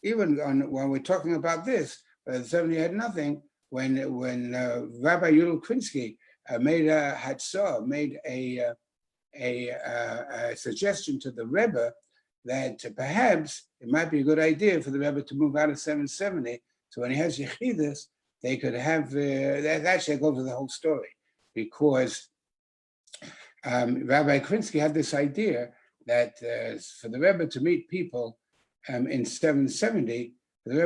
even when we're talking about this, the 70 had nothing. When Rabbi Yudel Krinsky made a suggestion to the Rebbe that perhaps it might be a good idea for the Rebbe to move out of 770. So when he has Yechidus, they could have, that actually goes to the whole story, because Rabbi Krinsky had this idea that for the Rebbe to meet people in 770, well,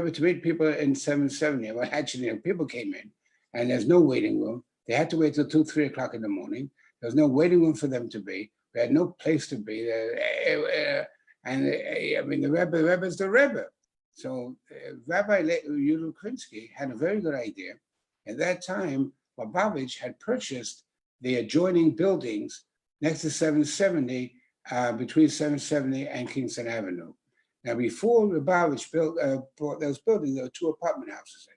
actually, people came in, and there's no waiting room. They had to wait till 2, 3 o'clock in the morning. There was no waiting room for them to be. We had no place to be. The Rebbe is the Rebbe. So Rabbi Yudel Krinsky had a very good idea. At that time, Lubavitch had purchased the adjoining buildings next to 770, between 770 and Kingston Avenue. Now, before Lubavitch bought those buildings, there were 2 apartment houses,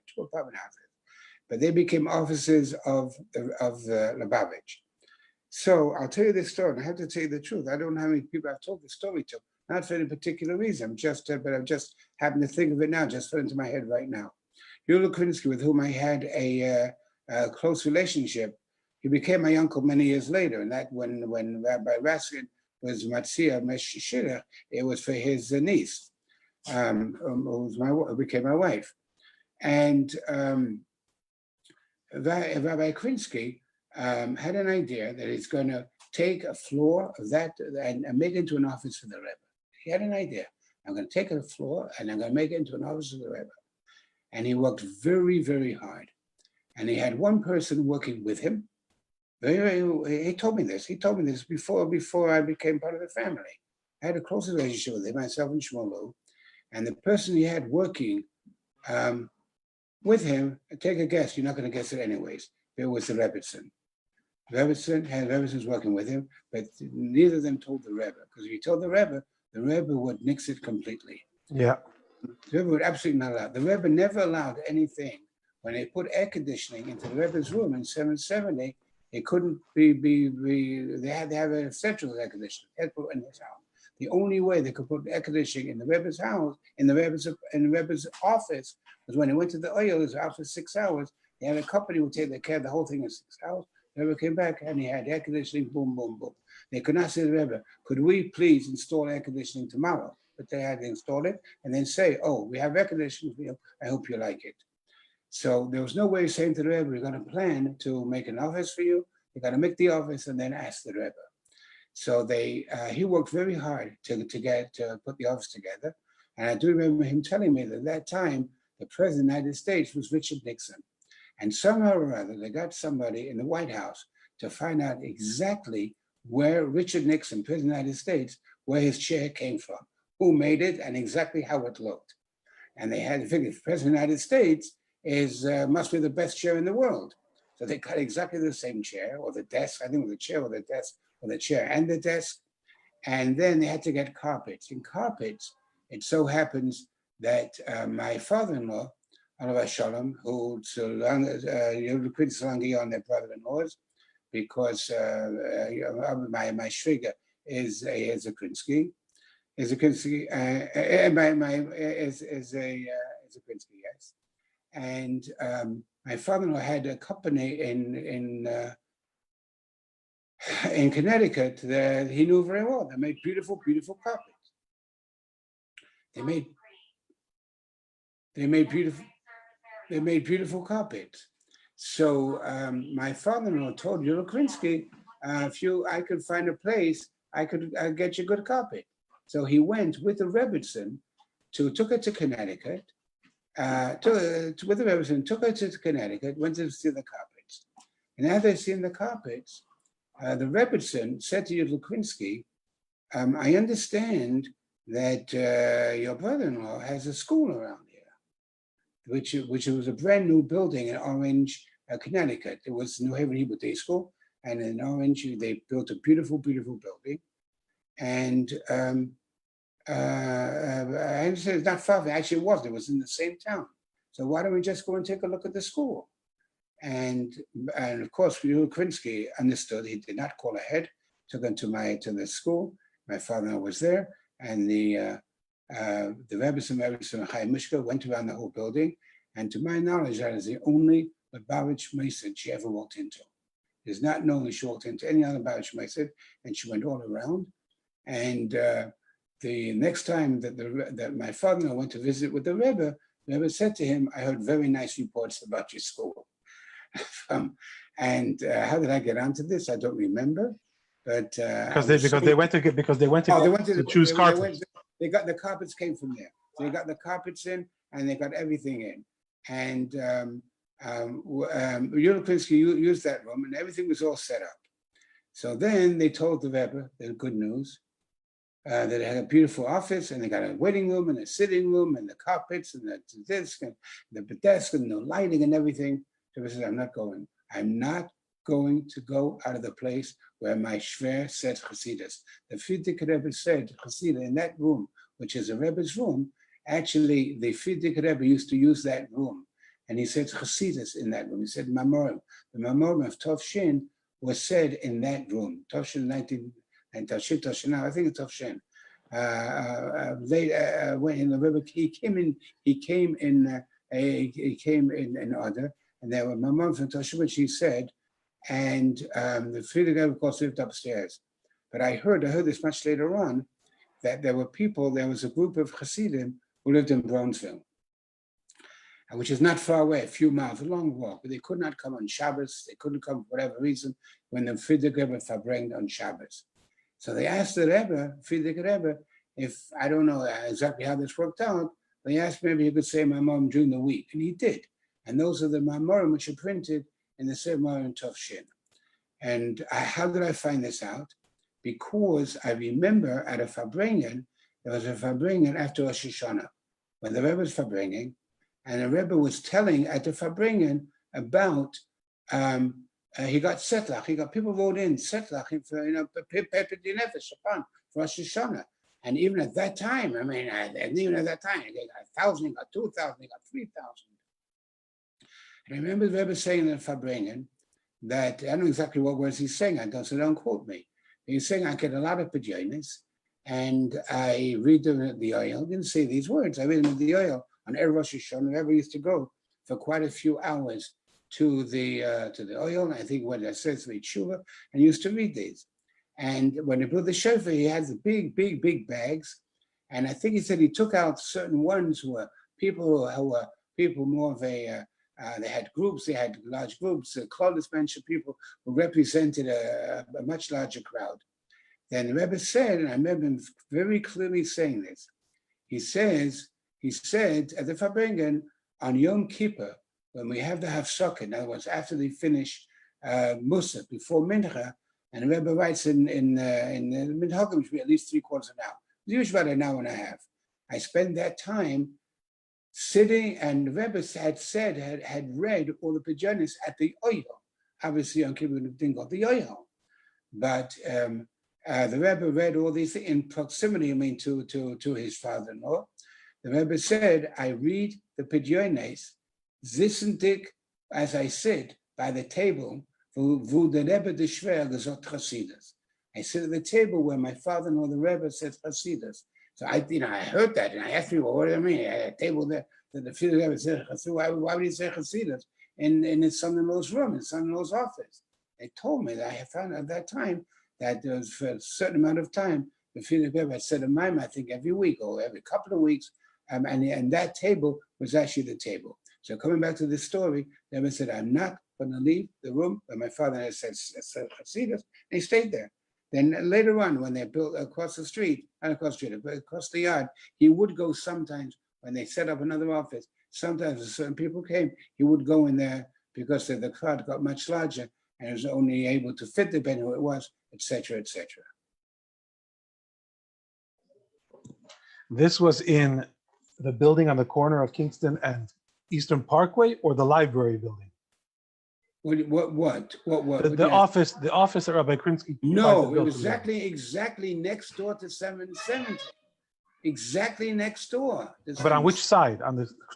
but they became offices of the Lubavitch. So I'll tell you this story, and I have to tell you the truth. I don't know how many people I've told this story to, not for any particular reason, but I've just happened to think of it now, just fell into my head right now. Yudel Krinsky, with whom I had a close relationship, he became my uncle many years later, and that when Rabbi Raskin was Matzia Meshishirach, it was for his niece, who became my wife. And Rabbi Krinsky had an idea that he's going to take a floor of that and make it into an office for the Rebbe. He had an idea. I'm going to take a floor and I'm going to make it into an office for the Rebbe. And he worked very, very hard. And he had one person working with him. He told me this before I became part of the family. I had a close relationship with him, myself and Shmuel. And the person he had working with him, take a guess, you're not going to guess it anyways. It was the Rebbetzin. Rebbetzin working with him, but neither of them told the Rebbe, because if you told the Rebbe would nix it completely. Yeah. The Rebbe would absolutely not allow. The Rebbe never allowed anything. When they put air conditioning into the Rebbe's room in 770, it couldn't be they had to have a central air conditioning. They had to put in his house. The only way they could put air conditioning in the Rebbe's house, in the Rebbe's office, was when he went to the oil, his house for 6 hours. They had a company who would take care of the whole thing in 6 hours. The Rebbe came back and he had air conditioning, boom, boom, boom. They could not say to the Rebbe, could we please install air conditioning tomorrow? But they had to install it and then say, oh, we have air conditioning for you. I hope you like it. So there was no way of saying to the Rebbe, we're going to plan to make an office for you. You're going to make the office and then ask the Rebbe. So he worked very hard to put the office together. And I do remember him telling me that at that time, the President of the United States was Richard Nixon. And somehow or other, they got somebody in the White House to find out exactly where Richard Nixon, President of the United States, where his chair came from, who made it, and exactly how it looked. And they had to figure, the President of the United States must be the best chair in the world. So they got exactly the same chair, or the desk, I think it was the chair or the desk, or the chair and the desk. And then they had to get carpets. In carpets, it so happens that my father-in-law, Alav Shalom, who you could Salangi on their brother-in-laws, because my shviga is a Krinsky, is a Krinsky, yes. And my father-in-law had a company in Connecticut that he knew very well. They made beautiful, beautiful carpets. They made beautiful carpets. So my father-in-law told Yudel Krinsky, I could find a place, I could get you a good carpet. So he went with the Rebbetzin, took it to Connecticut, with the Rebbetzin, took her to Connecticut, went to see the carpets. And as they're seeing the carpets, the Rebbetzin said to Yudel Krinsky, I understand that your brother-in-law has a school around here, which was a brand new building in Orange, Connecticut. It was New Haven Hebrew Day School, and in Orange, they built a beautiful, beautiful building. And I understand it's not far, actually it wasn't, it was in the same town. So why don't we just go and take a look at the school? And of course, Yudel Krinsky understood. He did not call ahead, took him to the school. My father was there, and the the Rebbetzin Chaim Mishka went around the whole building, and to my knowledge, that is the only Lubavitch Meisid she ever walked into. It is not known that she walked into any other Lubavitch Meisid, and she went all around. And the next time that my father went to visit with the Rebbe said to him, "I heard very nice reports about your school." And how did I get onto this? I don't remember. But because they went to choose carpets. They got the carpets came from there. So they got the carpets in and they got everything in. And Yuli Krinsky used that room and everything was all set up. So then they told the Rebbe the good news that they had a beautiful office and they got a waiting room and a sitting room and the carpets and the desk and the desk and the lighting and everything. So he said, I'm not going to go out of the place where my Shver said Chassidus. The Frierdiker Rebbe said Chassidus in that room, which is a Rebbe's room. Actually, the Frierdiker Rebbe used to use that room. And he said Chassidus in that room. He said Mamorim. The Mamorim of Tov Shin was said in that room. Tov Shin 19, and Tov Shin now, I think it's Tov Shin. When the Rebbe, he came in order. And there were Mamorim from Tov Shin, which he said, and the Frierdiker Rebbe, of course, lived upstairs. But I heard this much later on, that there was a group of Hasidim who lived in Bronzeville, which is not far away, a few miles, a long walk, but they could not come on Shabbos. They couldn't come for whatever reason when the Frierdiker Rebbe verbringed on Shabbos. So they asked the Rebbe, Frierdiker Rebbe, if, I don't know exactly how this worked out, they asked maybe he could say Mamorim during the week, and he did. And those are the Mamorim which are printed in the Mamorim Tov Shin. And how did I find this out? Because I remember at a Farbrengen, there was a Farbrengen after Rosh Hashanah, when the Rebbe was Farbrengen, and the Rebbe was telling at the Farbrengen about, he got Setlach, he got people wrote in Setlach for, for Rosh Hashanah. And even at that time, I mean, even at that time, they got 1,000, they got 2,000, they got 3,000. And I remember the Rebbe saying in Farbrengen that, I don't know exactly what words he's saying, so don't quote me. He's saying, I get a lot of pajamas, and I read them at the oil. I didn't say these words, I read them at the oil on Erev Rosh Hashanah. Whenever used to go for quite a few hours to the oil, and I think what it says to Tshuva, and used to read these. And when he built the shofar, he had the big bags, and I think he said he took out certain ones who were people more of a, they had groups, they had large groups, Claudius mentioned people who represented a much larger crowd. Then the Rebbe said, and I remember him very clearly saying this, he said at the Farbrengen, on Yom Kippur, when we have the Hafsakah, in other words, after they finish Musaf, before Mincha, and the Rebbe writes in the Minhagim, which would be at least 3/4 an hour, usually about an hour and a half. I spend that time sitting, and the Rebbe had read all the pajamas at the oil. Obviously, on Kippur didn't go the oil, but the Rebbe read all these things in proximity, to his father-in-law. The Rebbe said, I read the pajamas, zisendik, as I sit by the table, wo the Rebbe de Shver gesagt Chassidus. I sit at the table where my father-in-law, the Rebbe, says Chassidus. So I heard that, and I asked people, what do I mean? I had a table there that the Frierdiker Rebbe said Chassidus. Why would he say Chassidus in his son-in-law's room, his son-in-law's office? They told me that I found at that time that there was for a certain amount of time, the Frierdiker Rebbe said a mime, I think every week or every couple of weeks, and that table was actually the table. So coming back to this story, the Rebbe said, I'm not going to leave the room where my father had said Chassidus, and he stayed there. Then later on, when they built across the street, not across the street, but across the yard, he would go sometimes when they set up another office. Sometimes when certain people came, he would go in there because the crowd got much larger and he was only able to fit depending who it was, etc., etc. This was in the building on the corner of Kingston and Eastern Parkway, or the library building? What? The office at Rabbi Krinsky. No, it was exactly next door to 770. Exactly next door. But on which side?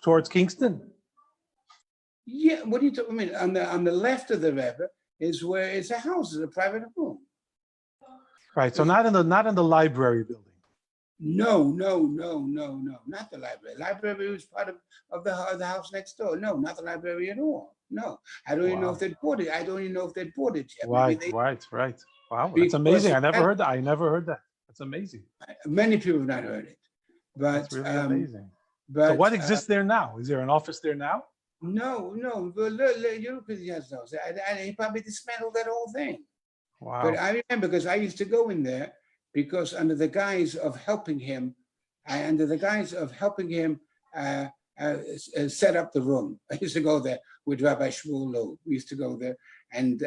Towards Kingston? Yeah. What do you talk? I mean, on the left of the Rebbe is where it's a house, it's a private home. Right. So not in the library building. No, not the library. Library was part of the house next door. No, not the library at all. No, I don't even know if Wow. they'd bought it. I don't even know if they'd bought it yet. Maybe Right, they, right. Wow, that's because amazing. I it never had, heard that. I never heard that. That's amazing. many people have not heard it, That's but really amazing. So but what exists there now? Is there an office there now? no. But look, you look at the house. He probably dismantled that whole thing. But Wow. I remember because I used to go in there because under the guise of helping him, uh, set up the room. I used to go there with Rabbi Shmuel Low. We used to go there and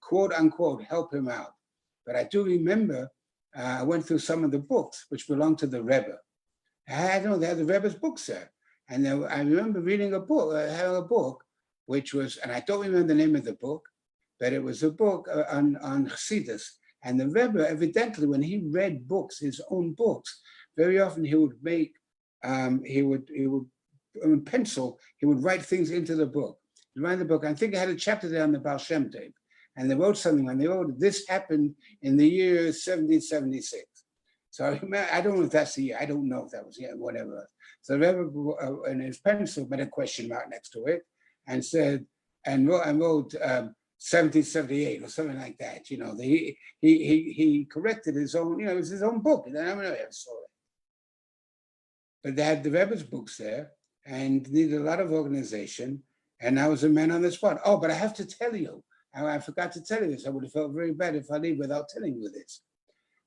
quote unquote help him out. But I do remember I went through some of the books which belonged to the Rebbe. I don't know, they had the Rebbe's books there. And then I remember reading a book, having a book, which was, and I don't remember the name of the book, but it was a book on Yechidus. And the Rebbe, evidently, when he read books, his own books, very often he would make, he would in pencil, he would write things into the book. He wrote the book. I think I had a chapter there on the Baal Shem Tov, and they wrote something. When they wrote, this happened in the year 1776. So I remember, I don't know if that's the year. I don't know if that was the year, whatever. So the Rebbe, in his pencil, made a question mark next to it, and said, and wrote 1778 or something like that. You know, he corrected his own. You know, it was his own book. And I don't know if I saw it, but they had the Rebbe's books there, and needed a lot of organization. And I was a man on the spot. Oh, but I have to tell you, I forgot to tell you this. I would have felt very bad if I leave without telling you this.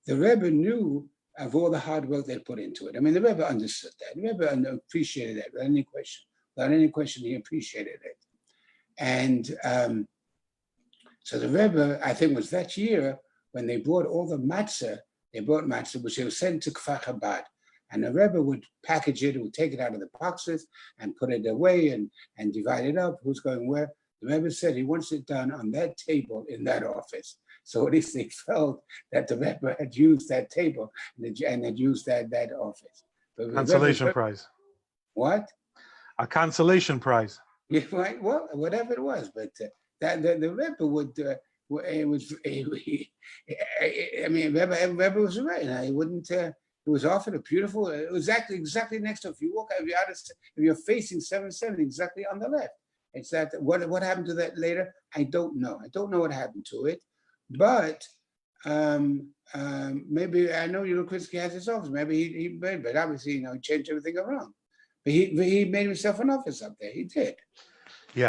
The Rebbe knew of all the hard work they put into it. I mean, the Rebbe understood that. The Rebbe appreciated that without any question. Without any question, he appreciated it. And so the Rebbe, I think, was that year when they brought all the matzah. They brought matzah, which they were sent to Kfar Chabad. And the Rebbe would package it, would take it out of the boxes and put it away and divide it up, who's going where. The Rebbe said he wants it done on that table in that office. So at least they felt that the Rebbe had used that table and had used that office. But Consolation prize. What? A consolation prize. Yeah, right. Well, whatever it was, but that the Rebbe would. It was. I mean, Rebbe was right. He wouldn't. It was offered a beautiful. It was exactly next to. If you walk, if you're facing 770, exactly on the left. It's that. What happened to that later? I don't know. I don't know what happened to it, but maybe I know Yechidus has his office. Maybe he made, but obviously he changed everything around. But he made himself an office up there. He did.